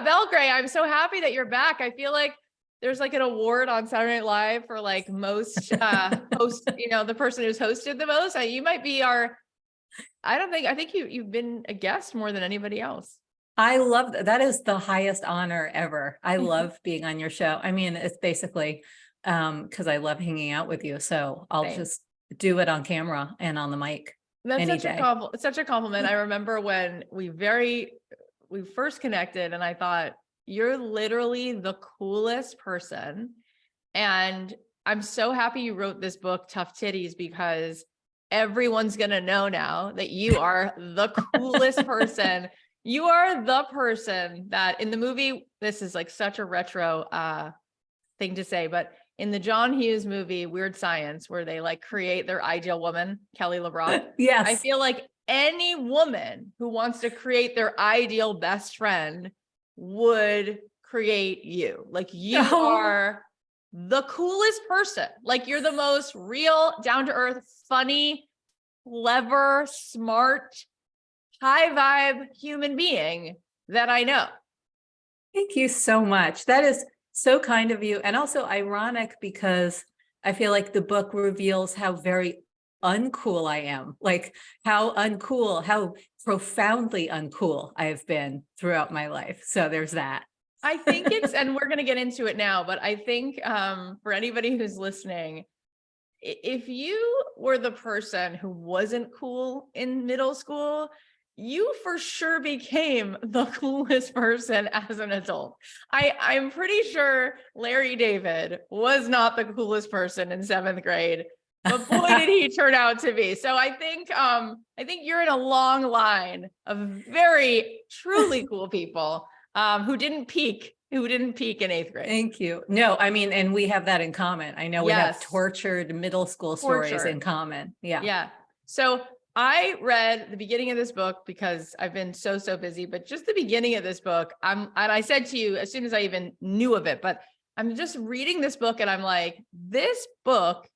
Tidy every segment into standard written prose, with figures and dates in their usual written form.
Belgray, I'm so happy that you're back. I feel like there's like an award on Saturday Night Live for like most host, the person who's hosted the most. You might be I think you've been a guest more than anybody else. I love that. That is the highest honor ever. I love being on your show. I mean, it's basically because I love hanging out with you. So I'll just do it on camera and on the mic. That's such a compliment. I remember when we first connected and I thought, you're literally the coolest person. And I'm so happy you wrote this book, Tough Titties, because everyone's going to know now that you are the coolest person. You are the person that in the movie, this is like such a retro thing to say, but in the John Hughes movie, Weird Science, where they like create their ideal woman, Kelly LeBrock. Yes. I feel like any woman who wants to create their ideal best friend would create you. Like you are the coolest person. Like you're the most real, down to earth, funny, clever, smart, high vibe human being that I know. Thank you so much. That is so kind of you. And also ironic because I feel like the book reveals how very uncool I am, like how profoundly uncool I have been throughout my life. So there's that. I think and we're going to get into it now, but I think for anybody who's listening, if you were the person who wasn't cool in middle school, you for sure became the coolest person as an adult. I'm pretty sure Larry David was not the coolest person in 7th grade, but boy, did he turn out to be. So I think you're in a long line of very truly cool people who didn't peak in 8th grade. Thank you. No, I mean, and we have that in common. I know we have tortured middle school stories in common. Yeah. Yeah. So I read the beginning of this book because I've been so busy, but just the beginning of this book, and I said to you as soon as I even knew of it, but I'm just reading this book and I'm like, this book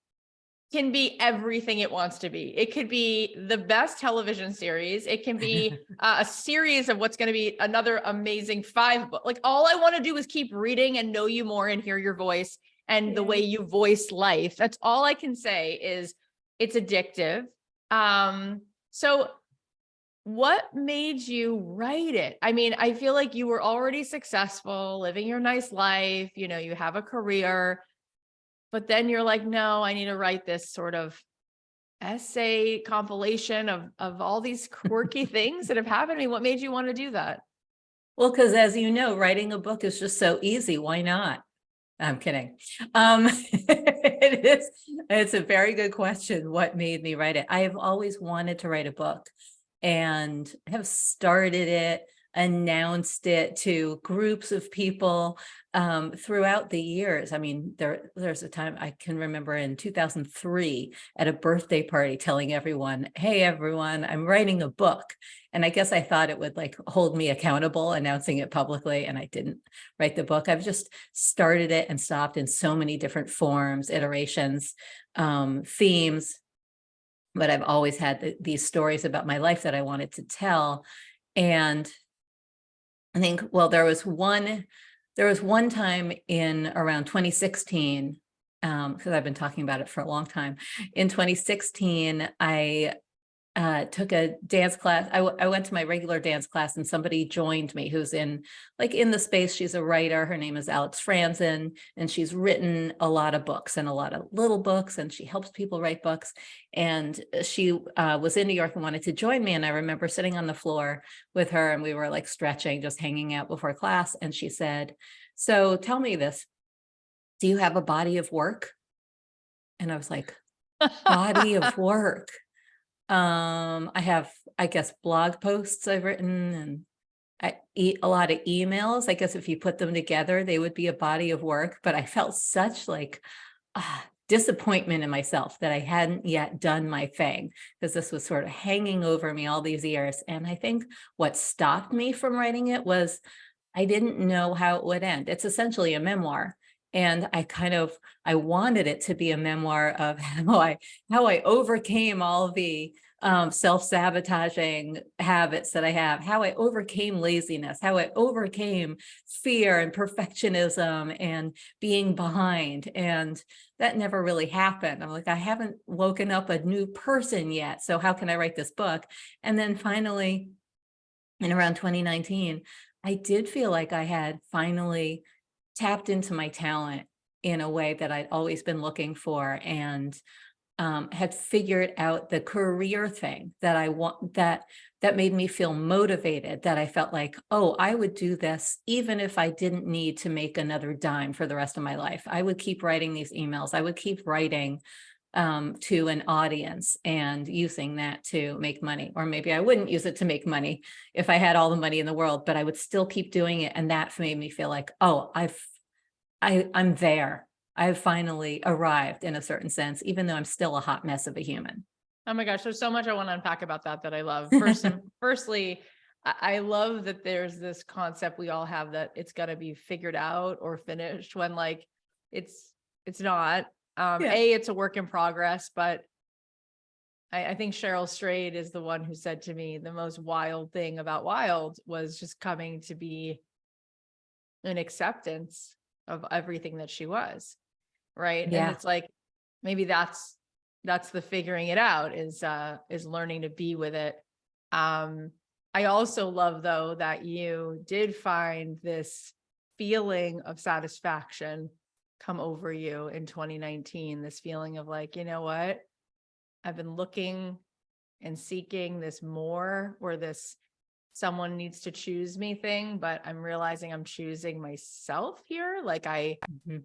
can be everything it wants to be. It could be the best television series. It can be a series of what's going to be another amazing 5 books. Like all I want to do is keep reading and know you more and hear your voice and the way you voice life. That's all I can say is it's addictive. So what made you write it? I mean, I feel like you were already successful, living your nice life, you have a career, but then you're like, no, I need to write this sort of essay compilation of all these quirky things that have happened to me. What made you want to do that? Well, because as you know, writing a book is just so easy. Why not? I'm kidding. It's a very good question. What made me write it? I have always wanted to write a book and have started it, announced it to groups of people throughout the years. I mean, there's a time I can remember in 2003 at a birthday party telling everyone, hey, everyone, I'm writing a book. And I guess I thought it would like hold me accountable announcing it publicly. And I didn't write the book. I've just started it and stopped in so many different forms, iterations, themes. But I've always had these stories about my life that I wanted to tell. And I think, well, there was one time in around 2016, because I've been talking about it for a long time. In 2016, I took a dance class. I went to my regular dance class and somebody joined me who's in the space. She's a writer. Her name is Alex Franzen, and she's written a lot of books and a lot of little books, and she helps people write books. And she was in New York and wanted to join me. And I remember sitting on the floor with her and we were like stretching, just hanging out before class. And she said, so tell me this, do you have a body of work? And I was like, body of work. I have, I guess, blog posts I've written, and I eat a lot of emails. I guess if you put them together, they would be a body of work, but I felt such like disappointment in myself that I hadn't yet done my thing, because this was sort of hanging over me all these years. And I think what stopped me from writing it was I didn't know how it would end. It's essentially a memoir. And I wanted it to be a memoir of how I overcame all the self-sabotaging habits that I have, how I overcame laziness, how I overcame fear and perfectionism and being behind. And that never really happened. I'm like, I haven't woken up a new person yet. So how can I write this book? And then finally, in around 2019, I did feel like I had finally tapped into my talent in a way that I'd always been looking for, and had figured out the career thing that I want, that made me feel motivated, that I felt like, oh, I would do this even if I didn't need to make another dime for the rest of my life. I would keep writing these emails. I would keep writing to an audience and using that to make money. Or maybe I wouldn't use it to make money if I had all the money in the world, but I would still keep doing it. And that made me feel like, oh, I'm there. I've finally arrived in a certain sense, even though I'm still a hot mess of a human. Oh my gosh, there's so much I want to unpack about that I love. Firstly, I love that there's this concept we all have that it's got to be figured out or finished, when like it's not. Yeah. It's a work in progress, but I think Cheryl Strayed is the one who said to me the most wild thing about Wild was just coming to be an acceptance of everything that she was. Right. And Yeah. it's like, maybe that's the figuring it out, is learning to be with it. I also love, though, that you did find this feeling of satisfaction come over you in 2019, this feeling of like, you know what, I've been looking and seeking this more, or this someone needs to choose me thing, but I'm realizing I'm choosing myself here. Like I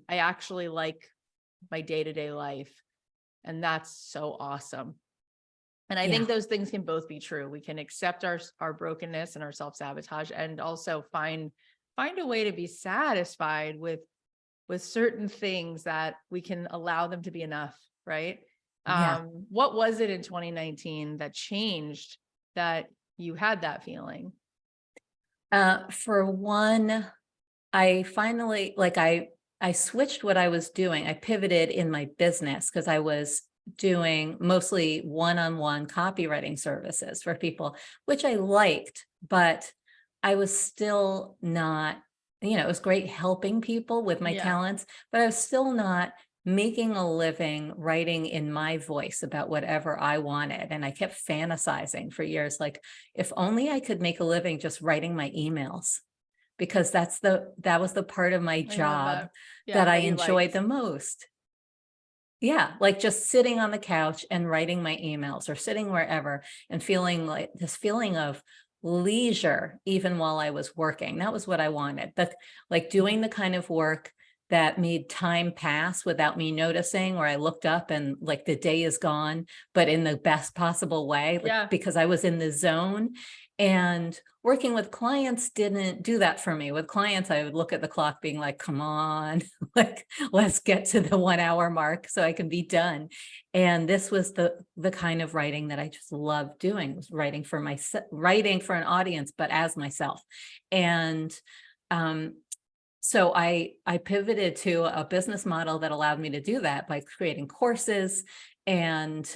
actually like my day-to-day life. And that's so awesome. And I think those things can both be true. We can accept our brokenness and our self-sabotage, and also find a way to be satisfied with certain things, that we can allow them to be enough, right? Yeah. What was it in 2019 that changed, that you had that feeling? For one, I finally, like, I switched what I was doing. I pivoted in my business because I was doing mostly one-on-one copywriting services for people, which I liked, but I was still not, it was great helping people with my Yeah. talents, but I was still not making a living writing in my voice about whatever I wanted. And I kept fantasizing for years, like, if only I could make a living just writing my emails, because that was the part of my I love job that. Yeah, that I that you enjoyed liked. the most. Yeah, like just sitting on the couch and writing my emails, or sitting wherever and feeling like this feeling of leisure, even while I was working. That was what I wanted. Like doing the kind of work that made time pass without me noticing, where I looked up and like the day is gone, but in the best possible way, like, Yeah. because I was in the zone. And working with clients didn't do that for me. With clients, I would look at the clock being like, come on, like, let's get to the 1 hour mark so I can be done. And this was the kind of writing that I just loved doing, was writing for myself, writing for an audience, but as myself. And so I pivoted to a business model that allowed me to do that by creating courses and,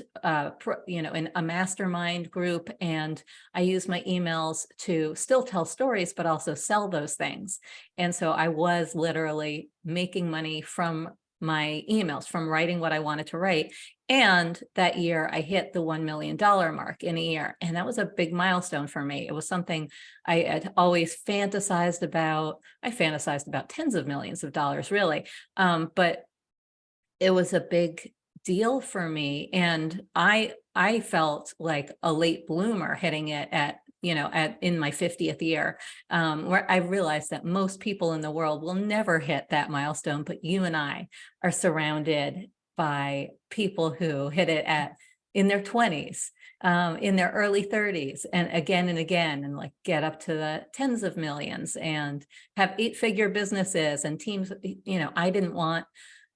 in a mastermind group. And I use my emails to still tell stories, but also sell those things. And so I was literally making money from my emails, from writing what I wanted to write. And that year I hit the $1 million mark in a year. And that was a big milestone for me. It was something I had always fantasized about. I fantasized about tens of millions of dollars, really. But it was a big deal for me. And I felt like a late bloomer hitting it in my 50th year, where I realized that most people in the world will never hit that milestone, but you and I are surrounded by people who hit it in their 20s, in their early 30s, and again, and like get up to the tens of millions and have 8-figure businesses and teams. I didn't want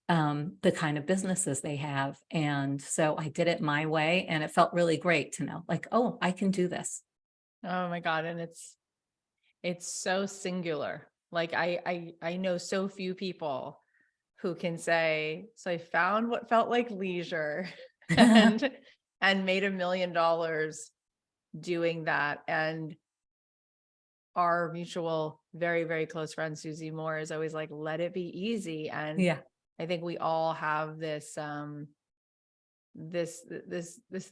the kind of businesses they have. And so I did it my way, and it felt really great to know, like, oh, I can do this. Oh my God. And it's so singular. Like I know so few people who can say, so I found what felt like leisure and and made $1 million doing that. And our mutual, very, very close friend, Susie Moore, is always like, let it be easy. And Yeah. I think we all have this, this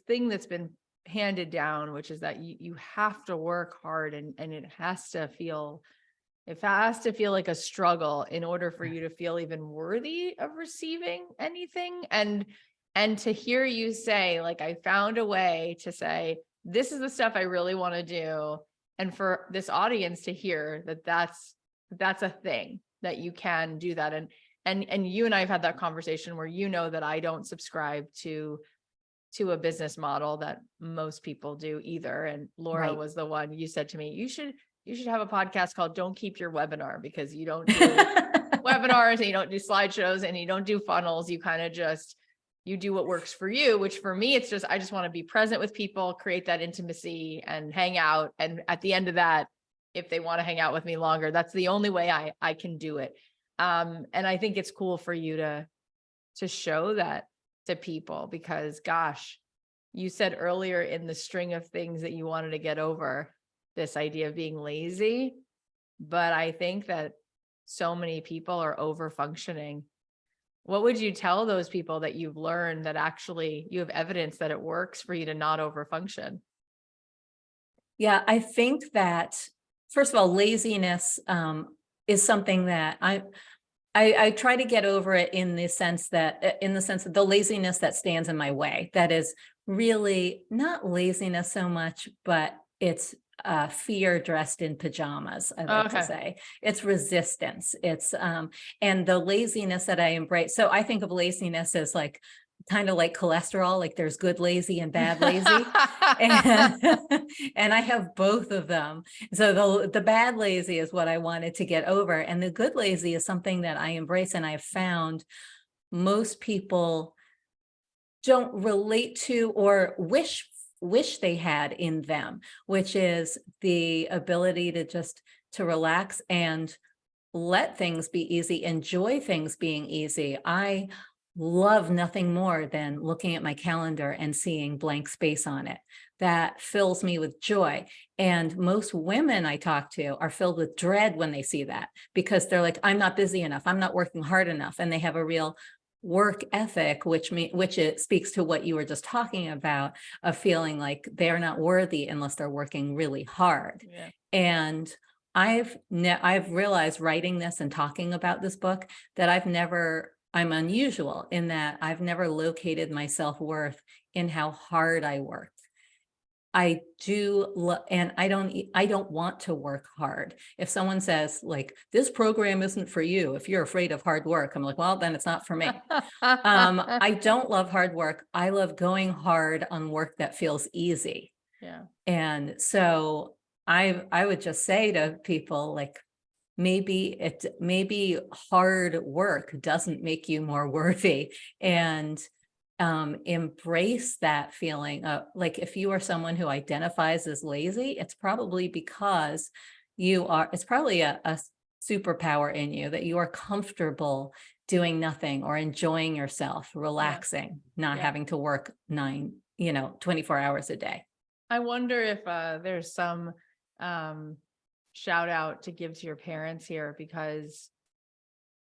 thing that's been handed down, which is that you have to work hard, and it has to feel like a struggle in order for you to feel even worthy of receiving anything. And to hear you say, like, I found a way to say, this is the stuff I really want to do. And for this audience to hear that that's a thing, that you can do that. And you and I have had that conversation where, you know, that I don't subscribe to a business model that most people do either. And Laura Right. was the one, you said to me, you should have a podcast called Don't Keep Your Webinar, because you don't do webinars and you don't do slideshows and you don't do funnels. You kind of just, you do what works for you, which for me, it's just, I just want to be present with people, create that intimacy and hang out. And at the end of that, if they want to hang out with me longer, that's the only way I can do it. And I think it's cool for you to show that to people, because gosh, you said earlier in the string of things that you wanted to get over, this idea of being lazy. But I think that so many people are over functioning. What would you tell those people that you've learned that actually you have evidence that it works for you to not over function? Yeah, I think that, first of all, laziness is something that I try to get over it in the sense that the laziness that stands in my way, that is really not laziness so much, but it's fear dressed in pajamas, I like to say. It's resistance. It's and the laziness that I embrace. So I think of laziness as like kind of like cholesterol, like there's good lazy and bad lazy. And, and I have both of them. So the bad lazy is what I wanted to get over. And the good lazy is something that I embrace. And I've found most people don't relate to or wish they had in them, which is the ability to relax and let things be easy, enjoy things being easy. I love nothing more than looking at my calendar and seeing blank space on it. That fills me with joy. And most women I talk to are filled with dread when they see that, because they're like, I'm not busy enough, I'm not working hard enough. And they have a real work ethic, which it speaks to what you were just talking about, of feeling like they're not worthy unless they're working really hard. Yeah. And I've realized writing this and talking about this book that I'm unusual in that I've never located my self-worth in how hard I work. I do, and I don't want to work hard. If someone says like, this program isn't for you, if you're afraid of hard work, I'm like, well, then it's not for me. I don't love hard work. I love going hard on work that feels easy. Yeah. And so I would just say to people, like, maybe hard work doesn't make you more worthy, and embrace that feeling of, like, if you are someone who identifies as lazy, it's probably because it's probably a superpower in you, that you are comfortable doing nothing or enjoying yourself, relaxing, not having to work 24 hours a day. I wonder if there's some shout out to give to your parents here, because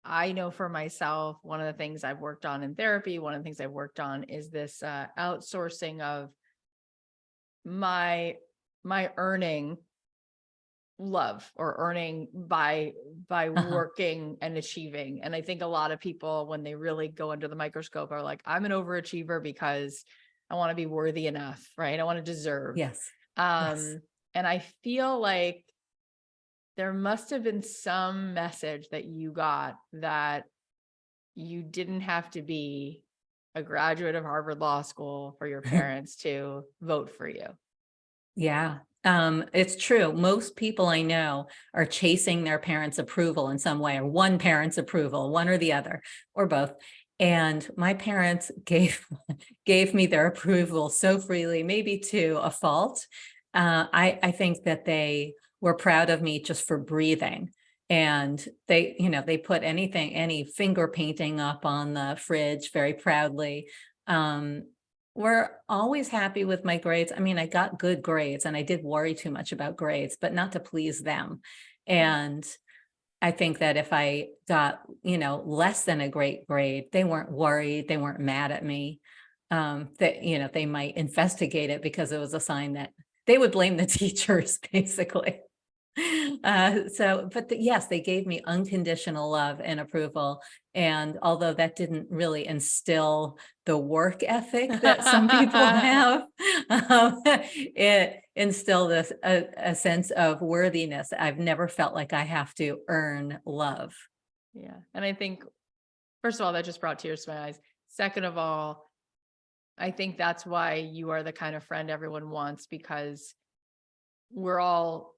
I know for myself, one of the things I've worked on in therapy, one of the things I've worked on is this outsourcing of my earning love, or earning by working and achieving. And I think a lot of people, when they really go under the microscope, are like, I'm an overachiever because I want to be worthy enough, right? I want to deserve. Yes. Yes. And I feel like there must have been some message that you got, that you didn't have to be a graduate of Harvard Law School for your parents to vote for you. Yeah, it's true. Most people I know are chasing their parents' approval in some way, or one parent's approval, one or the other, or both. And my parents gave me their approval so freely, maybe to a fault. I think that they were proud of me just for breathing. And they put any finger painting up on the fridge very proudly. were always happy with my grades. I mean, I got good grades and I did worry too much about grades, but not to please them. And I think that if I got, less than a great grade, they weren't worried, they weren't mad at me. That, they might investigate it because it was a sign that they would blame the teachers, basically. Yes, they gave me unconditional love and approval. And although that didn't really instill the work ethic that some people have, it instilled a sense of worthiness. I've never felt like I have to earn love. Yeah. And I think, first of all, that just brought tears to my eyes. Second of all, I think that's why you are the kind of friend everyone wants, because we're all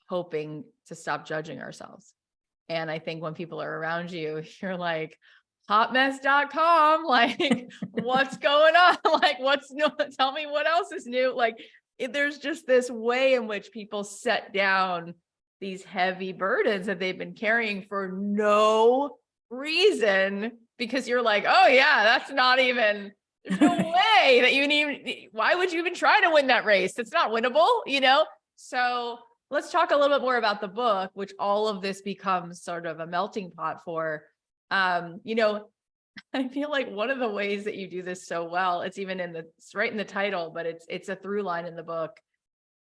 hoping to stop judging ourselves. And I think when people are around you, you're like, hotmess.com, like, what's going on? Like, what's new? Tell me what else is new. Like, there's just this way in which people set down these heavy burdens that they've been carrying for no reason, because you're like, oh yeah, that's not even, there's no way that you need, why would you even try to win that race? It's not winnable, So let's talk a little bit more about the book, which all of this becomes sort of a melting pot for. I feel like one of the ways that you do this so well, it's right in the title, but it's a through line in the book.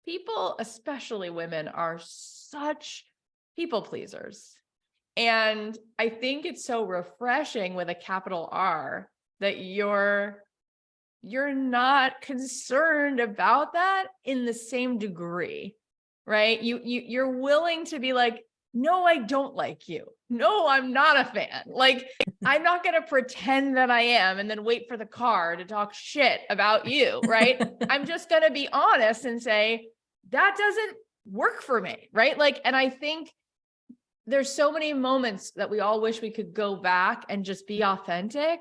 People, especially women, are such people pleasers. And I think it's so refreshing with a capital R that you're not concerned about that in the same degree, right? You're willing to be like, no, I don't like you. No, I'm not a fan. Like, I'm not going to pretend that I am and then wait for the car to talk shit about you, right? I'm just going to be honest and say, that doesn't work for me, right? Like, and I think there's so many moments that we all wish we could go back and just be authentic.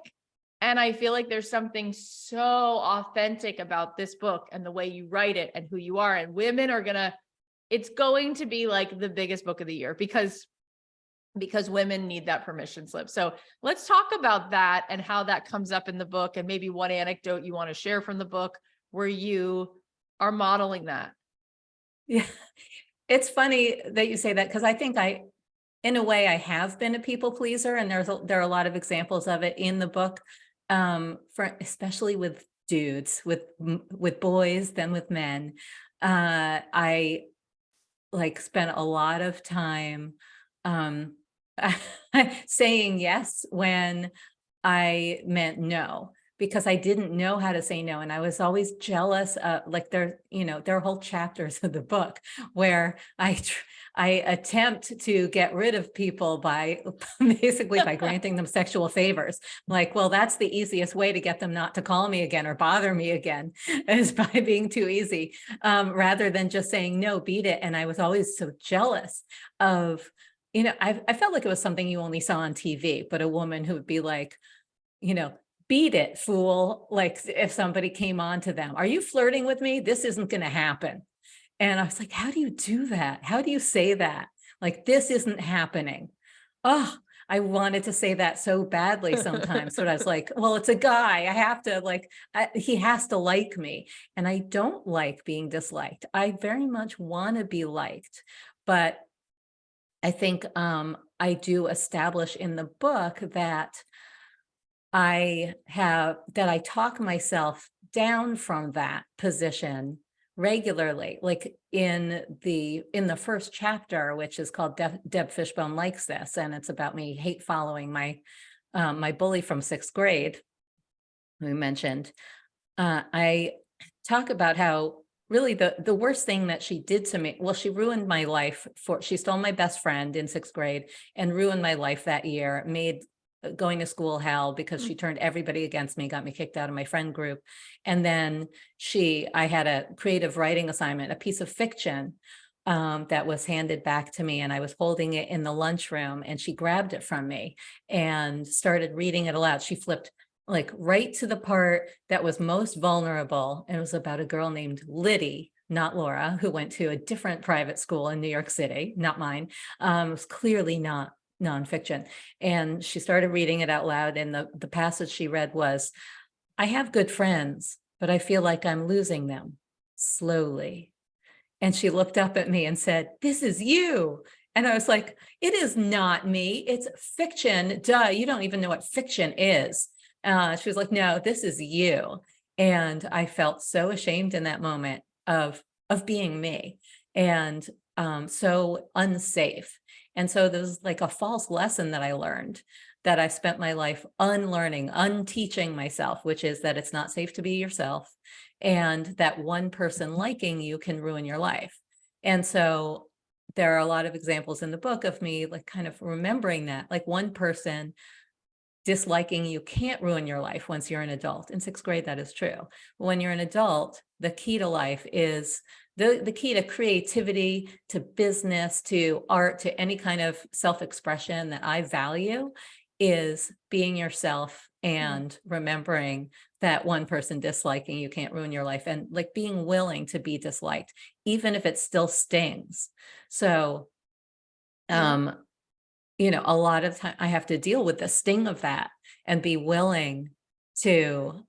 And I feel like there's something so authentic about this book and the way you write it and who you are. And women are it's going to be like the biggest book of the year because women need that permission slip. So let's talk about that and how that comes up in the book, and maybe one anecdote you want to share from the book where you are modeling that. Yeah, it's funny that you say that, because I think in a way, I have been a people pleaser, and there are a lot of examples of it in the book, especially with dudes, with boys than with men. I spent a lot of time saying yes when I meant no, because I didn't know how to say no. And I was always jealous of, there are whole chapters of the book where I attempt to get rid of people by basically by granting them sexual favors. Like, well, that's the easiest way to get them not to call me again or bother me again, is by being too easy, rather than just saying, no, beat it. And I was always so jealous of, I felt like it was something you only saw on TV, but a woman who would be like, beat it, fool. Like, if somebody came on to them, are you flirting with me? This isn't going to happen. And I was like, how do you do that? How do you say that? Like, this isn't happening. Oh, I wanted to say that so badly sometimes. So I was like, well, it's a guy. I have to he has to like me. And I don't like being disliked. I very much want to be liked. But I think I do establish in the book that I talk myself down from that position regularly. Like in the first chapter, which is called Deb Fishbone Likes This, and it's about me hate following my bully from 6th grade, we mentioned. I talk about how really the worst thing that she did to me, well, she ruined my life. She stole my best friend in 6th grade and ruined my life that year, made going to school hell, because she turned everybody against me, got me kicked out of my friend group. And then I had a creative writing assignment, a piece of fiction that was handed back to me, and I was holding it in the lunchroom, and she grabbed it from me and started reading it aloud. She flipped right to the part that was most vulnerable. And it was about a girl named Liddy, not Laura, who went to a different private school in New York City, not mine. It was clearly not nonfiction. And she started reading it out loud. And the passage she read was, I have good friends, but I feel like I'm losing them slowly. And she looked up at me and said, "This is you." And I was like, "It is not me. It's fiction. Duh, you don't even know what fiction is." She was like, "No, this is you." And I felt so ashamed in that moment of being me, and so unsafe. And so there was like a false lesson that I learned, that I spent my life unlearning, unteaching myself, which is that it's not safe to be yourself, and that one person liking you can ruin your life. And so there are a lot of examples in the book of me like kind of remembering that, like, one person disliking you can't ruin your life once you're an adult. In sixth grade, that is true. But when you're an adult, the key to life is the key to creativity, to business, to art, to any kind of self-expression that I value is being yourself and remembering that one person disliking you can't ruin your life, and like being willing to be disliked, even if it still stings. So, a lot of time I have to deal with the sting of that and be willing to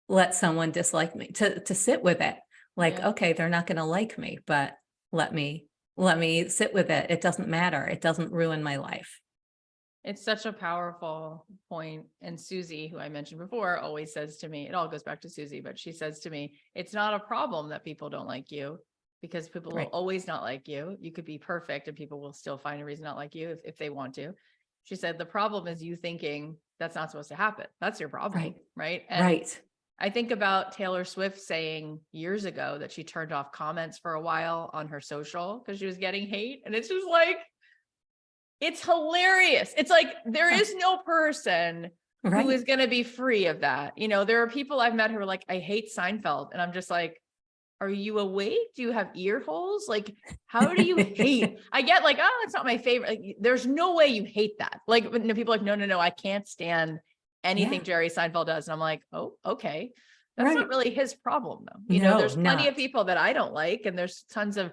let someone dislike me, to sit with it. Like, Yeah. okay, they're not going to like me, but let me sit with it. It doesn't matter. It doesn't ruin my life. It's such a powerful point. And Susie, who I mentioned before, always says to me, it all goes back to Susie, but she says to me, it's not a problem that people don't like you, because people will Right. always not like you. You could be perfect and people will still find a reason not like you if they want to. She said, the problem is you thinking that's not supposed to happen. That's your problem. Right. Right. And Right. I think about Taylor Swift saying years ago that she turned off comments for a while on her social because she was getting hate. And it's just like, it's hilarious. It's like, there is no person who Right. is going to be free of that. There are people I've met who are like, I hate Seinfeld. And I'm just like, are you awake? Do you have ear holes? Like, how do you hate? I get like, oh, it's not my favorite. Like, there's no way you hate that. Like, but people are like, no, I can't stand anything Yeah. Jerry Seinfeld does. And I'm like, oh, okay. That's not Right. really his problem though. No, There's plenty of not. people that I don't like, and there's tons of,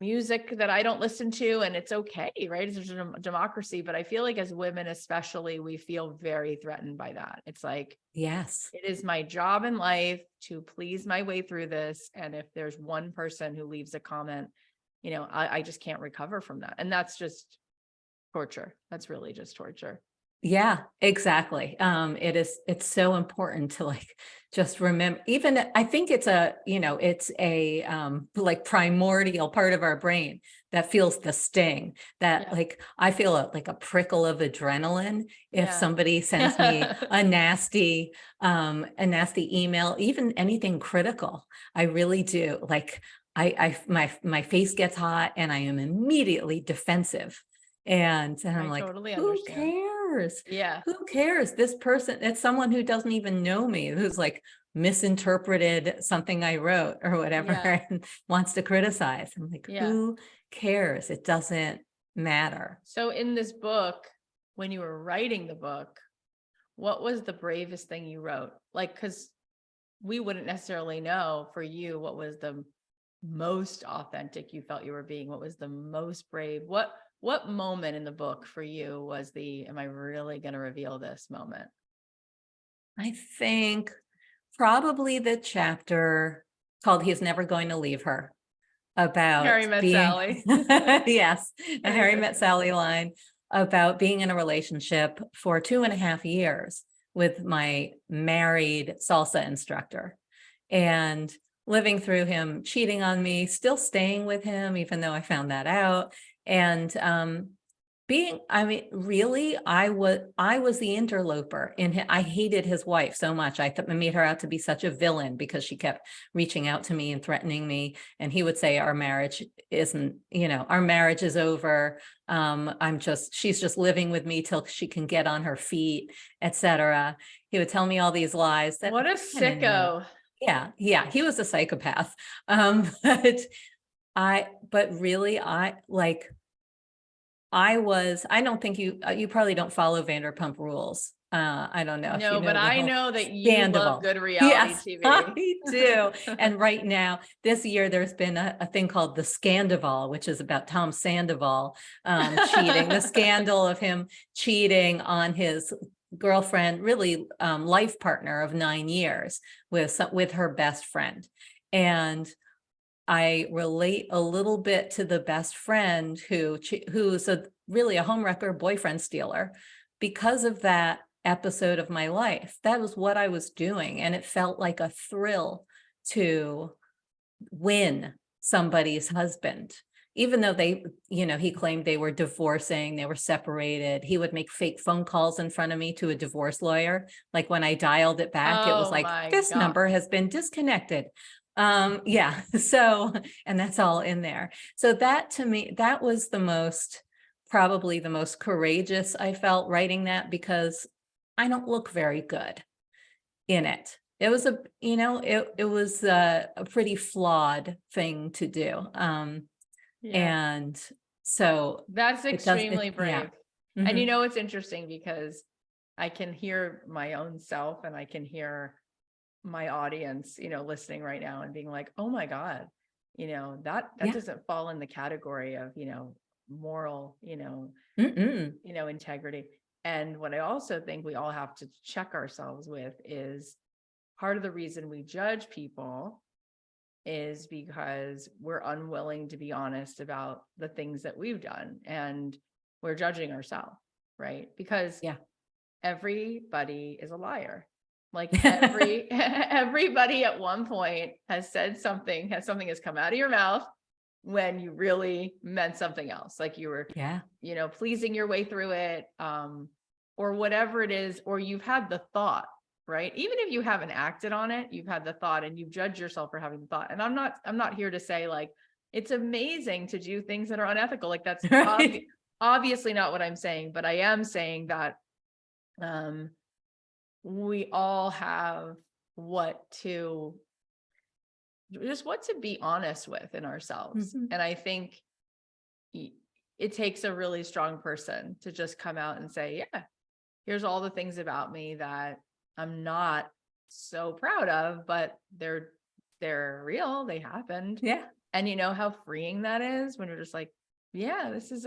music that I don't listen to, and it's okay, right? It's a democracy, but I feel like as women, especially, we feel very threatened by that. It's like, Yes. it is my job in life to please my way through this. And if there's one person who leaves a comment, I just can't recover from that. And that's just torture. That's really just torture. Yeah, exactly. It's so important to like just remember, even I think it's a like primordial part of our brain that feels the sting, that Yeah. like I feel like a prickle of adrenaline if Yeah. somebody sends me a nasty email, even anything critical. I really do. Like my face gets hot and I am immediately defensive. And I'm I like, totally who understand. cares? Yeah. Who cares? This person, it's someone who doesn't even know me, who's like misinterpreted something I wrote or whatever Yeah. and wants to criticize. I'm like, Yeah. who cares? It doesn't matter. So in this book, when you were writing the book, what was the bravest thing you wrote? Like, because we wouldn't necessarily know for you what was the most authentic you felt you were being, what was the most brave, what moment in the book for you was the, am I really going to reveal this moment? I think probably the chapter called He's Never Going to Leave Her, about Harry Met being, Sally. yes, the Very Harry good. Met Sally line, about being in a relationship for 2.5 years with my married salsa instructor, and living through him cheating on me, still staying with him, even though I found that out. And really, I was the interloper I hated his wife so much. I made her out to be such a villain because she kept reaching out to me and threatening me. And he would say, our marriage is over. She's just living with me till she can get on her feet, etc. He would tell me all these lies that What a I kinda knew. sicko. Yeah, he was a psychopath. But really, I don't think you probably don't follow Vanderpump Rules. I don't know if you No, but know the I whole know that you love Scandival. good reality Yes, I TV. do. And right now, this year, there's been a thing called the Scandival, which is about Tom Sandoval cheating, the scandal of him cheating on his girlfriend, really life partner of 9 years with her best friend. And I relate a little bit to the best friend who's really a homewrecker, boyfriend stealer, because of that episode of my life. That was what I was doing. And it felt like a thrill to win somebody's husband. Even though he claimed they were divorcing, they were separated. He would make fake phone calls in front of me to a divorce lawyer. Like when I dialed it back, it was Oh like, my this God. number has been disconnected. Yeah. So, and that's all in there. So that, to me, that was probably the most courageous I felt writing that, because I don't look very good in it. It was it was a pretty flawed thing to do. Yeah. And so That's extremely yeah. brave. And Mhm. it's interesting because I can hear my own self and I can hear my audience, listening right now and being like, oh my God, that Yeah. doesn't fall in the category of, moral, Mm-mm. integrity. And what I also think we all have to check ourselves with is part of the reason we judge people is because we're unwilling to be honest about the things that we've done, and we're judging ourselves, right? Because Yeah. everybody is a liar. Like everybody at one point has said something, has come out of your mouth when you really meant something else. Like you were, Yeah. pleasing your way through it, or whatever it is, or you've had the thought, right? Even if you haven't acted on it, you've had the thought and you've judged yourself for having the thought. And I'm not here to say like, it's amazing to do things that are unethical. Like that's Right. obviously not what I'm saying, but I am saying that, we all have what to be honest with in ourselves. Mhm. And I think it takes a really strong person to just come out and say, yeah, here's all the things about me that I'm not so proud of, but they're real, they happened. Yeah. And you know how freeing that is when you're just like, yeah, this is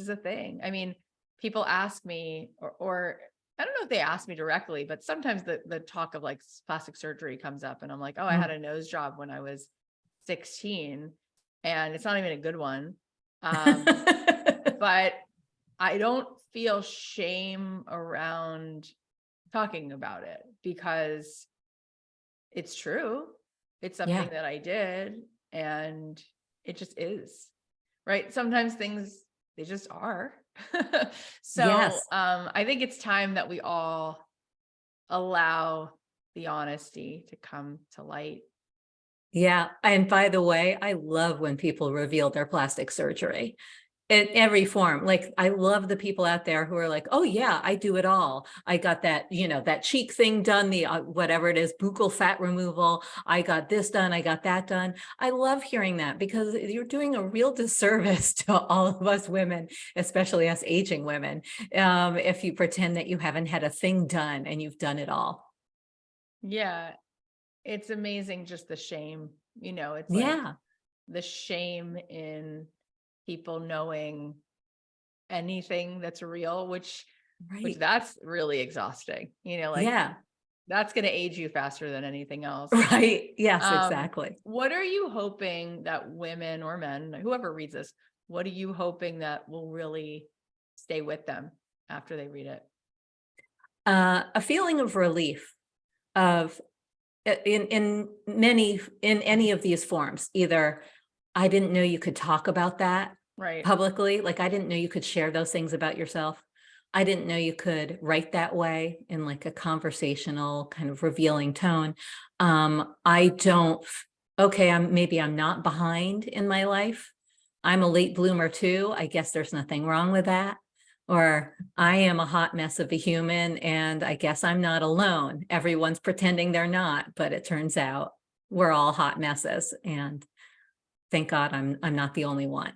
a thing. I mean, people ask me, or I don't know if they ask me directly, but sometimes the talk of like plastic surgery comes up and I'm like, oh, I had Mm. a nose job when I was 16 and it's not even a good one. But I don't feel shame around talking about it because it's true. It's something Yeah. that I did and it just is, right? Sometimes things, they just are. So, Yes. I think it's time that we all allow the honesty to come to light. Yeah. And by the way, I love when people reveal their plastic surgery in every form. Like, I love the people out there who are like, oh yeah, I do it all. I got that, that cheek thing done, the whatever it is, buccal fat removal. I got this done. I got that done. I love hearing that because you're doing a real disservice to all of us women, especially us aging women, if you pretend that you haven't had a thing done and you've done it all. Yeah. It's amazing. Just the shame, it's like Yeah. the shame in people knowing anything that's real, which Right. that's really exhausting, like Yeah. that's going to age you faster than anything else. Right. Yes, exactly. What are you hoping that women or men, whoever reads this, what are you hoping that will really stay with them after they read it? A feeling of relief of in any of these forms. Either I didn't know you could talk about that Right. publicly, like I didn't know you could share those things about yourself. I didn't know you could write that way in like a conversational kind of revealing tone. I don't Okay, I'm not behind in my life. I'm a late bloomer too. I guess there's nothing wrong with that. Or I am a hot mess of a human and I guess I'm not alone. Everyone's pretending they're not, but it turns out we're all hot messes. And thank God I'm not the only one.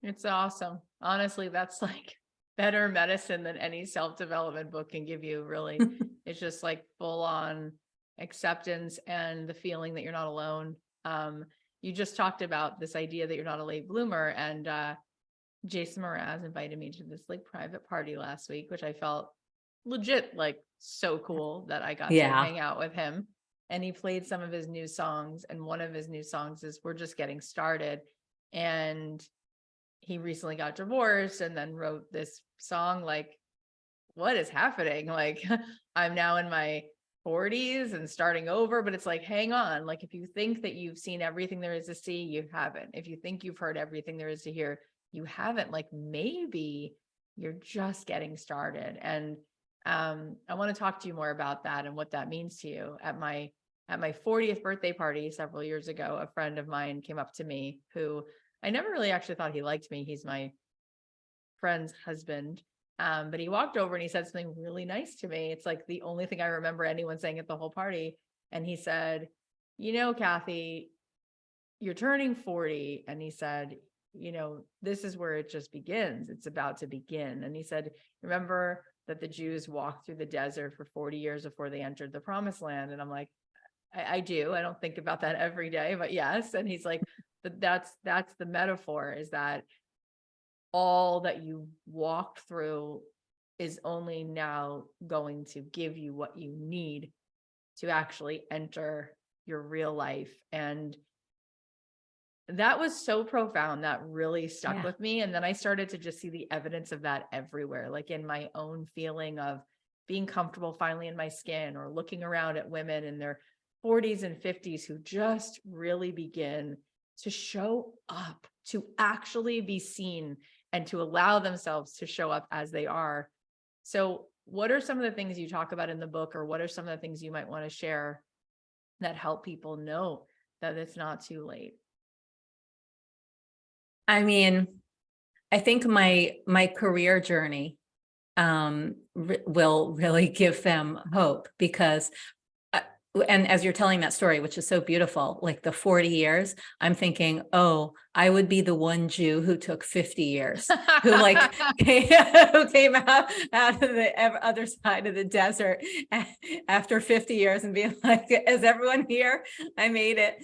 It's awesome. Honestly, that's like better medicine than any self-development book can give you, really. It's just like full on acceptance and the feeling that you're not alone. You just talked about this idea that you're not a late bloomer, and Jason Mraz invited me to this like private party last week, which I felt legit like so cool that I got to Yeah. hang out with him. And he played some of his new songs. And one of his new songs is We're Just Getting Started. And he recently got divorced and then wrote this song. Like, what is happening? Like, I'm now in my 40s and starting over, but it's like, hang on. Like, if you think that you've seen everything there is to see, you haven't. If you think you've heard everything there is to hear, you haven't. Like, maybe you're just getting started. And I want to talk to you more about that and what that means to you. At my 40th birthday party several years ago, a friend of mine came up to me who I never really actually thought he liked me. He's my friend's husband. But he walked over and he said something really nice to me. It's like the only thing I remember anyone saying at the whole party. And he said, you know, Cathy, you're turning 40. And he said, you know, this is where it just begins. It's about to begin. And he said, remember that the Jews walked through the desert for 40 years before they entered the promised land. And I'm like, I do. I don't think about that every day, but yes. And he's like, but that's the metaphor, is that all that you walked through is only now going to give you what you need to actually enter your real life. And that was so profound. That really stuck with me. And then I started to just see the evidence of that everywhere, like in my own feeling of being comfortable finally in my skin, or looking around at women in their 40s and 50s who just really begin to show up, to actually be seen, and to allow themselves to show up as they are. So what are some of the things you talk about in the book, or what are some of the things you might want to share that help people know that it's not too late? I mean, I think my career journey will really give them hope, because and as you're telling that story, which is so beautiful, like the 40 years, I'm thinking, oh, I would be the one Jew who took 50 years, who like who came out of the other side of the desert after 50 years and being like, is everyone here? I made it.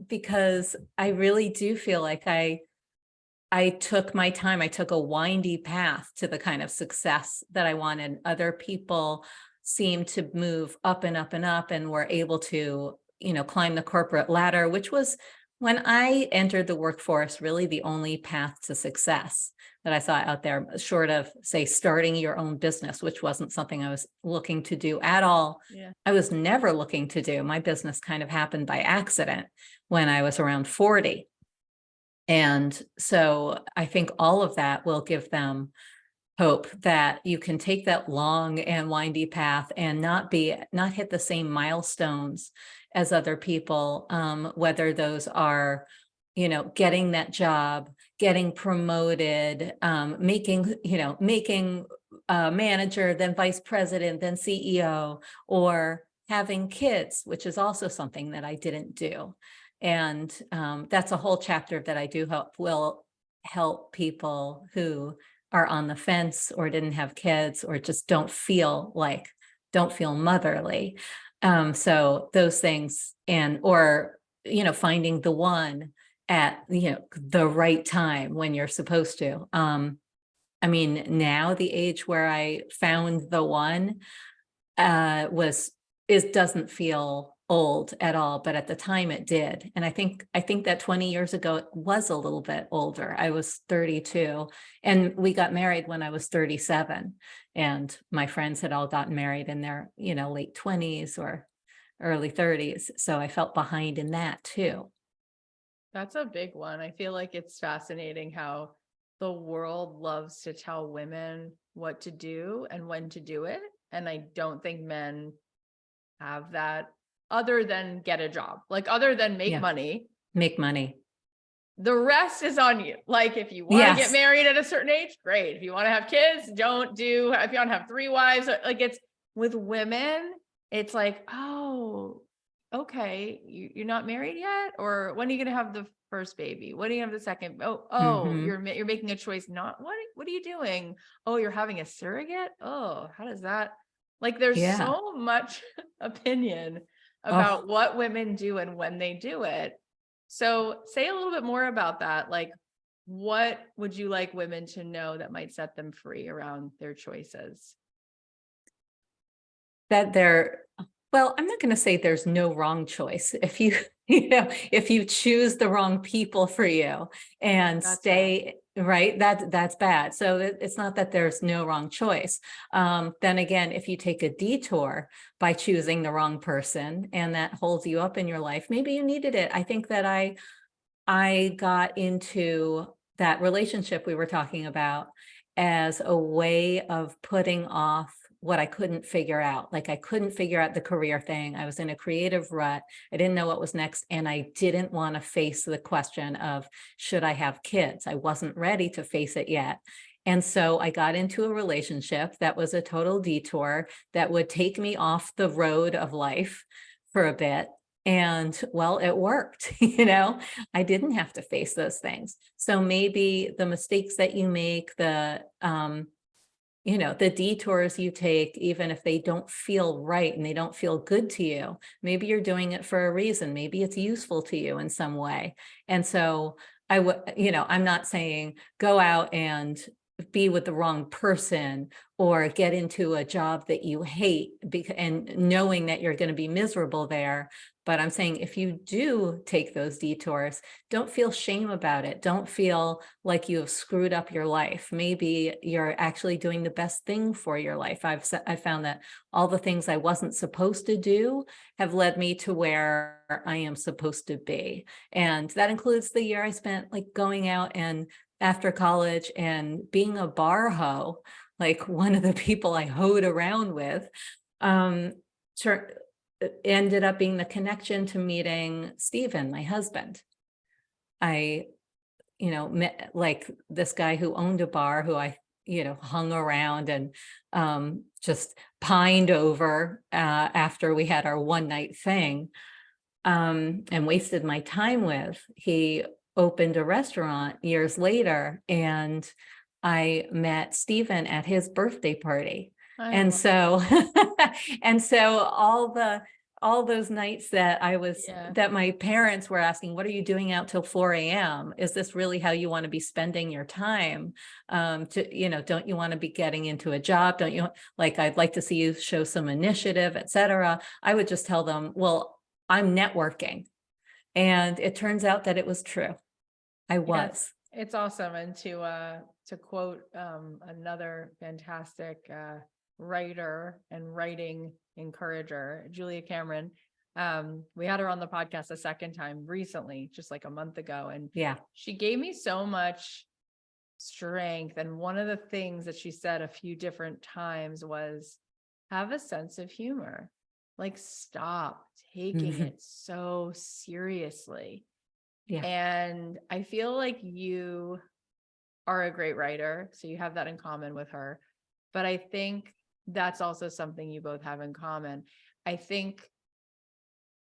Because I really do feel like I took my time. I took a windy path to the kind of success that I wanted. Other people seemed to move up and up and up and were able to, you know, climb the corporate ladder, which was, when I entered the workforce, really the only path to success that I saw out there, short of, say, starting your own business, which wasn't something I was looking to do at all. Yeah. I was never looking to do. My business kind of happened by accident when I was around 40. And so I think all of that will give them hope that you can take that long and windy path and not hit the same milestones as other people, whether those are, you know, getting that job, getting promoted, making manager, then vice president, then CEO, or having kids, which is also something that I didn't do. And that's a whole chapter that I do hope will help people who are on the fence, or didn't have kids, or just don't feel motherly. So those things, or, you know, finding the one at, you know, the right time when you're supposed to. I mean, now the age where I found the one doesn't feel old at all, but at the time it did. And I think that 20 years ago, it was a little bit older. I was 32 and we got married when I was 37, and my friends had all gotten married in their, you know, late 20s or early 30s. So I felt behind in that too. That's a big one. I feel like it's fascinating how the world loves to tell women what to do and when to do it. And I don't think men have that, other than get a job, like other than make money. The rest is on you. Like, if you want to get married at a certain age, great. If you want to have kids, don't do. If you want to have 3 wives, like, it's with women, it's like, oh, okay, you're not married yet, or when are you going to have the first baby? When do you have the second? You're making a choice. Not what are you doing? Oh, you're having a surrogate. Oh, how does that? Like, there's so much opinion about what women do and when they do it. So say a little bit more about that. Like, what would you like women to know that might set them free around their choices? that well, I'm not going to say there's no wrong choice. If you, if you choose the wrong people for you and stay right, that's bad. So it's not that there's no wrong choice. Then again, if you take a detour by choosing the wrong person and that holds you up in your life, maybe you needed it. I think that I got into that relationship we were talking about as a way of putting off what I couldn't figure out. Like I couldn't figure out the career thing. I was in a creative rut. I didn't know what was next. And I didn't want to face the question of, should I have kids? I wasn't ready to face it yet. And so I got into a relationship that was a total detour that would take me off the road of life for a bit. And well, it worked, I didn't have to face those things. So maybe the mistakes that you make, the detours you take, even if they don't feel right and they don't feel good to you, maybe you're doing it for a reason. Maybe it's useful to you in some way. And so I'm not saying go out and be with the wrong person or get into a job that you hate and knowing that you're going to be miserable there. But I'm saying if you do take those detours, don't feel shame about it. Don't feel like you have screwed up your life. Maybe you're actually doing the best thing for your life. I found that all the things I wasn't supposed to do have led me to where I am supposed to be. And that includes the year I spent like going out and after college and being a bar hoe, like one of the people I hoed around with, ended up being the connection to meeting Stephen, my husband. I, met like this guy who owned a bar who I, hung around and just pined over after we had our one night thing and wasted my time with. He opened a restaurant years later and I met Stephen at his birthday party. And so, and so all those nights that that my parents were asking, what are you doing out till 4 a.m.? Is this really how you want to be spending your time? Don't you want to be getting into a job? Don't you I'd like to see you show some initiative, etc. I would just tell them, well, I'm networking. And it turns out that it was true. I was. It's awesome. And to quote another fantastic writer and writing encourager, Julia Cameron, we had her on the podcast a second time recently, just like a month ago. And she gave me so much strength. And one of the things that she said a few different times was have a sense of humor. Like stop taking it so seriously. Yeah. And I feel like you are a great writer, so you have that in common with her. But I think that's also something you both have in common. I think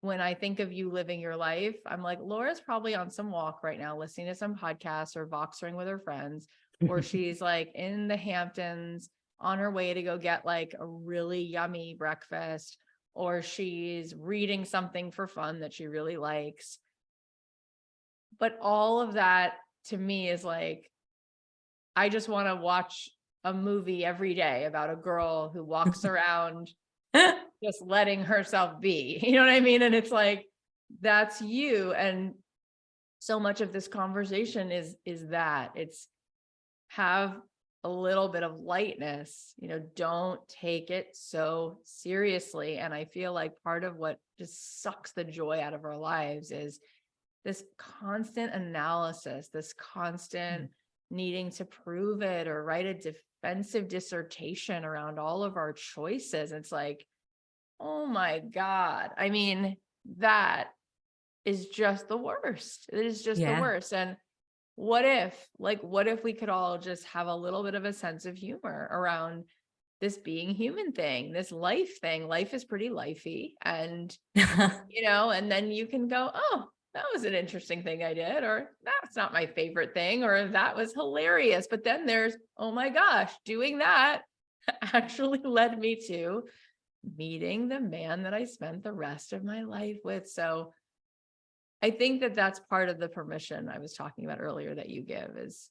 when I think of you living your life, I'm like, Laura's probably on some walk right now, listening to some podcasts or voxering with her friends, or she's like in the Hamptons on her way to go get like a really yummy breakfast, or she's reading something for fun that she really likes. But all of that to me is like, I just want to watch a movie every day about a girl who walks around just letting herself be, you know what I mean? And it's like, that's you. And so much of this conversation is that it's have a little bit of lightness, don't take it so seriously. And I feel like part of what just sucks the joy out of our lives is this constant analysis, this constant needing to prove it or write a defensive dissertation around all of our choices. It's like, oh my God. I mean, that is just the worst. It is just the worst. And what if we could all just have a little bit of a sense of humor around this being human thing, this life thing? Life is pretty lifey. And, and then you can go, oh, that was an interesting thing I did, or that's not my favorite thing, or that was hilarious. But then there's, oh my gosh, doing that actually led me to meeting the man that I spent the rest of my life with. So I think that that's part of the permission I was talking about earlier that you give is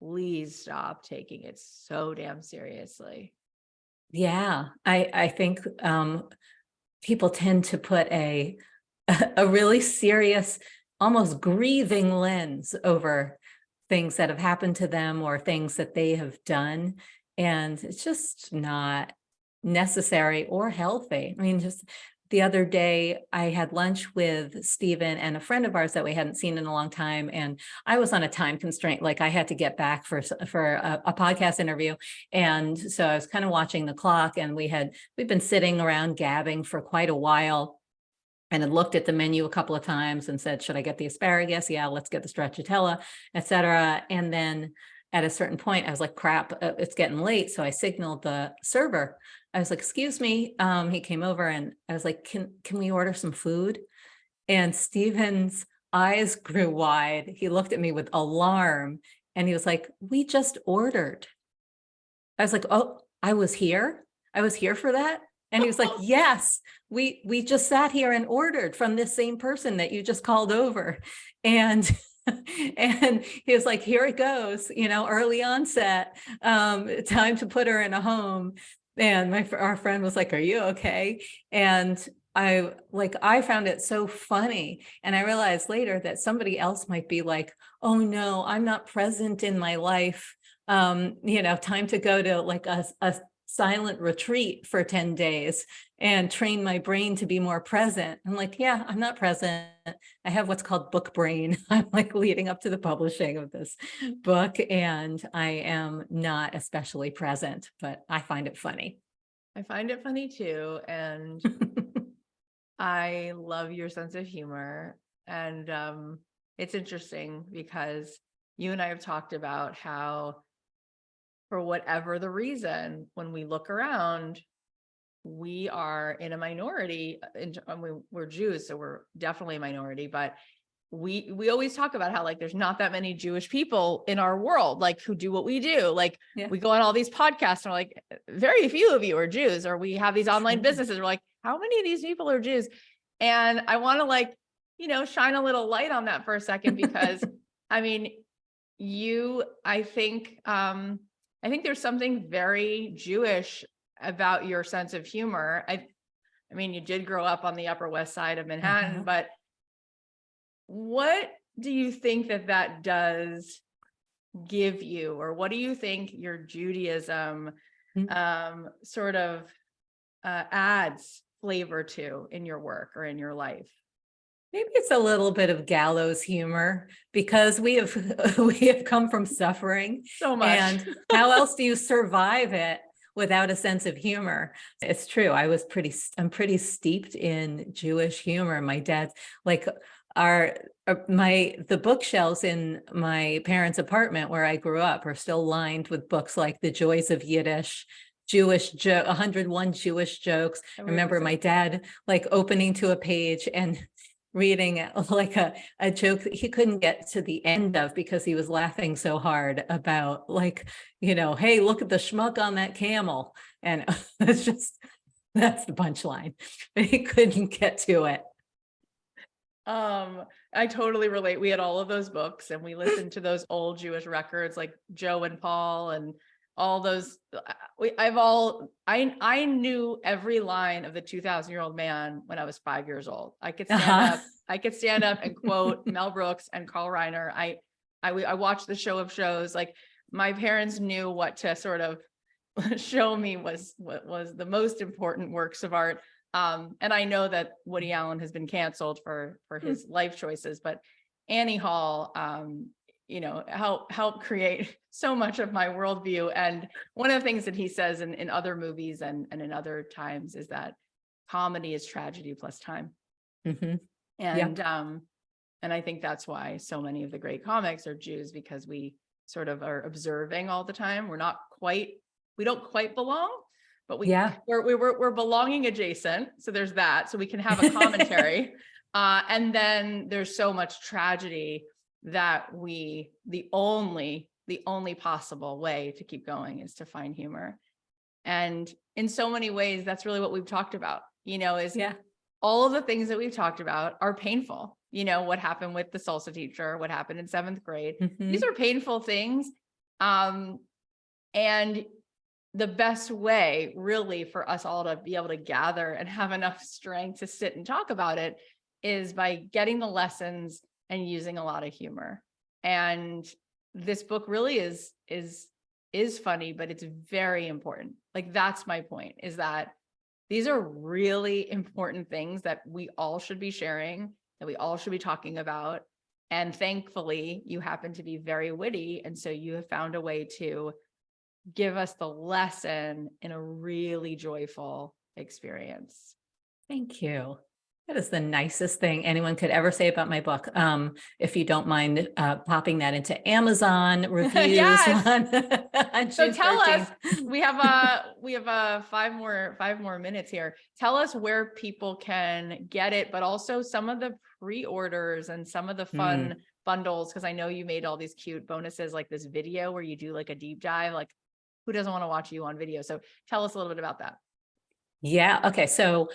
please stop taking it so damn seriously. Yeah, I think people tend to put a a really serious, almost grieving lens over things that have happened to them or things that they have done. And it's just not necessary or healthy. I mean, just the other day, I had lunch with Stephen and a friend of ours that we hadn't seen in a long time. And I was on a time constraint, like I had to get back for a podcast interview. And so I was kind of watching the clock, and we'd been sitting around gabbing for quite a while, and had looked at the menu a couple of times and said, should I get the asparagus? Yeah, let's get the stracciatella, et cetera. And then at a certain point, I was like, crap, it's getting late. So I signaled the server. I was like, excuse me. He came over, and I was like, can we order some food? And Stephen's eyes grew wide. He looked at me with alarm, and he was like, we just ordered. I was like, oh, I was here for that. And he was like, yes, we just sat here and ordered from this same person that you just called over. And and he was like, here it goes, early onset, time to put her in a home. And our friend was like, are you okay? And I found it so funny. And I realized later that somebody else might be like, oh no, I'm not present in my life. Time to go to like a silent retreat for 10 days and train my brain to be more present. I'm like, yeah, I'm not present. I have what's called book brain. I'm like leading up to the publishing of this book, and I am not especially present, but I find it funny. I find it funny too. And I love your sense of humor. And it's interesting because you and I have talked about how, for whatever the reason, when we look around, we are in a minority. We're Jews, so we're definitely a minority, but we always talk about how like there's not that many Jewish people in our world, like who do what we do. Like we go on all these podcasts and we're like, very few of you are Jews, or we have these online businesses. We're like, how many of these people are Jews? And I want to shine a little light on that for a second, because I mean, I think there's something very Jewish about your sense of humor. I mean, you did grow up on the Upper West Side of Manhattan, but what do you think that does give you, or what do you think your Judaism sort of adds flavor to in your work or in your life? Maybe it's a little bit of gallows humor, because we have come from suffering So much. And how else do you survive it without a sense of humor? It's true. I'm pretty steeped in Jewish humor. My dad's like the bookshelves in my parents' apartment where I grew up are still lined with books like The Joys of Yiddish, 101 Jewish jokes. I remember my dad like opening to a page and reading like a joke that he couldn't get to the end of because he was laughing so hard about hey, look at the schmuck on that camel. And that's the punchline. But he couldn't get to it. I totally relate. We had all of those books, and we listened to those old Jewish records like Joe and Paul and all those. I knew every line of the 2,000-year-old man when I was 5 years old. I could stand up and quote Mel Brooks and Carl Reiner. I watched the show of shows. Like, my parents knew what to sort of show me was what was the most important works of art. And I know that Woody Allen has been canceled for his life choices, but Annie Hall, help create so much of my worldview. And one of the things that he says in other movies and in other times is that comedy is tragedy plus time. Mm-hmm. And I think that's why so many of the great comics are Jews, because we sort of are observing all the time. We don't quite belong, but we're belonging adjacent. So there's that. So we can have a commentary. And then there's so much tragedy that the only possible way to keep going is to find humor. And in so many ways, that's really what we've talked about, all of the things that we've talked about are painful. What happened with the salsa teacher, what happened in 7th grade. Mm-hmm. These are painful things. And the best way really for us all to be able to gather and have enough strength to sit and talk about it is by getting the lessons and using a lot of humor. And this book really is funny, but it's very important. Like, that's my point, is that these are really important things that we all should be sharing, that we all should be talking about. And thankfully, you happen to be very witty. And so you have found a way to give us the lesson in a really joyful experience. Thank you. That is the nicest thing anyone could ever say about my book. If you don't mind popping that into Amazon reviews. Yes. On So June tell 13th. us, we have 5 more minutes here. Tell us where people can get it, but also some of the pre-orders and some of the fun bundles, because I know you made all these cute bonuses, like this video where you do like a deep dive. Like, who doesn't want to watch you on video? So tell us a little bit about that. Yeah. Okay. So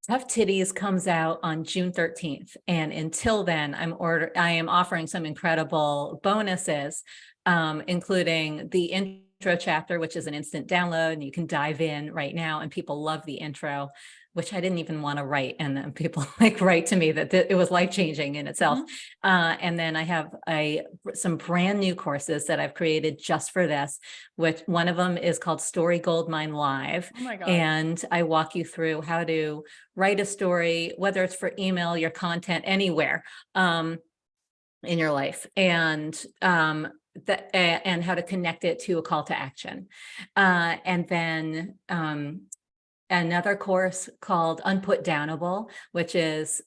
Tough Titties comes out on June 13th. And until then, I am offering some incredible bonuses, including the intro chapter, which is an instant download, and you can dive in right now. And people love the intro, which I didn't even want to write. And then people like write to me that it was life-changing in itself. And then I have some brand new courses that I've created just for this, which one of them is called Story Goldmine Live. Oh my God. And I walk you through how to write a story, whether it's for email, your content, anywhere in your life, and and how to connect it to a call to action. And then another course called Unputdownable, which is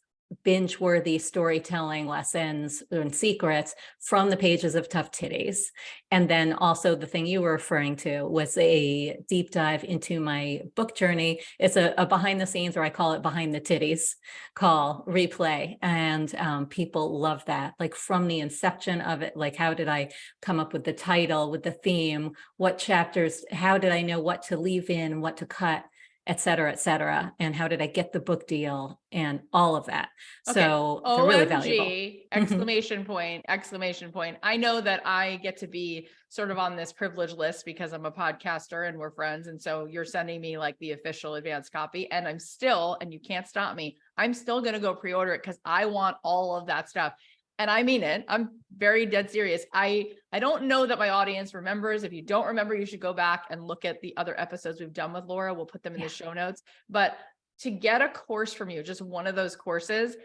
binge-worthy storytelling lessons and secrets from the pages of Tough Titties. And then also the thing you were referring to was a deep dive into my book journey. It's a behind the scenes, or I call it behind the titties call replay. And people love that, like from the inception of it, like how did I come up with the title, with the theme, what chapters, how did I know what to leave in, what to cut, et cetera, and how did I get the book deal and all of that. Okay. So they're really valuable. OMG, exclamation point, exclamation point. I know that I get to be sort of on this privilege list because I'm a podcaster and we're friends. And so you're sending me like the official advanced copy, and I'm still, and you can't stop me, I'm still going to go pre-order it because I want all of that stuff. And I mean it. I'm very dead serious. I don't know that my audience remembers. If you don't remember, you should go back and look at the other episodes we've done with Laura. We'll put them in the show notes. But to get a course from you, just one of those courses,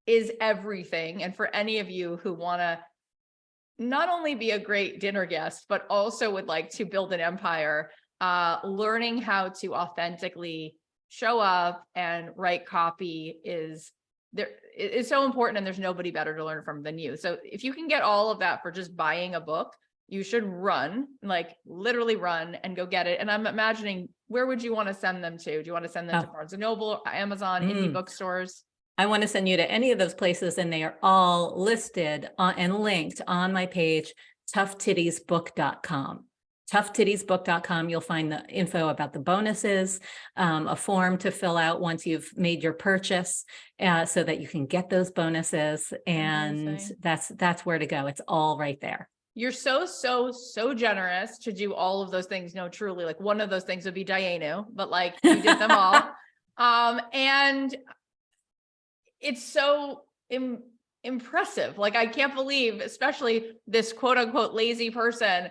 is everything. And for any of you who want to not only be a great dinner guest, but also would like to build an empire, learning how to authentically show up and write copy is so important, and there's nobody better to learn from than you. So if you can get all of that for just buying a book, you should run, like literally run and go get it. And I'm imagining, where would you want to send them to? Do you want to send them to Barnes & Noble, Amazon, indie bookstores? I want to send you to any of those places, and they are all listed and linked on my page, toughtittiesbook.com. toughtittiesbook.com. You'll find the info about the bonuses, a form to fill out once you've made your purchase, so that you can get those bonuses. And that's where to go. It's all right there. You're so generous to do all of those things. No, truly, like one of those things would be Dianu, but like you did them all. And it's so impressive. Like, I can't believe, especially this quote unquote lazy person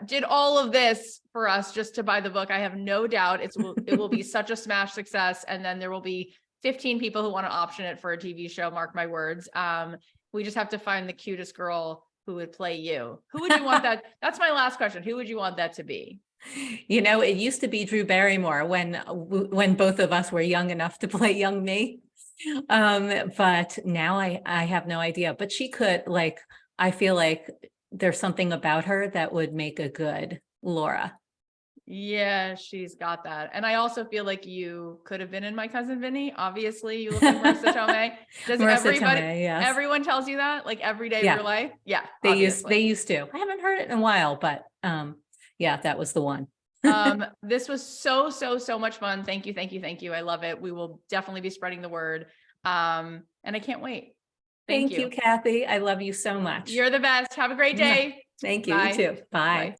did all of this for us just to buy the book. I have no doubt it will be such a smash success. And then there will be 15 people who want to option it for a TV show. Mark my words. We just have to find the cutest girl who would play you. Who would you want that? That's my last question. Who would you want that to be? You know, it used to be Drew Barrymore when both of us were young enough to play young me. But now I have no idea, but she could, like, I feel like there's something about her that would make a good Laura. Yeah, she's got that. And I also feel like you could have been in My Cousin Vinny. Obviously, you look like Marissa Tomei. Does everyone tells you that, like, every day of your life? Yeah. They used to. I haven't heard it in a while, but yeah, that was the one. This was so much fun. Thank you. I love it. We will definitely be spreading the word. And I can't wait. Thank you, Cathy. I love you so much. You're the best. Have a great day. Thank you. Bye. You too. Bye.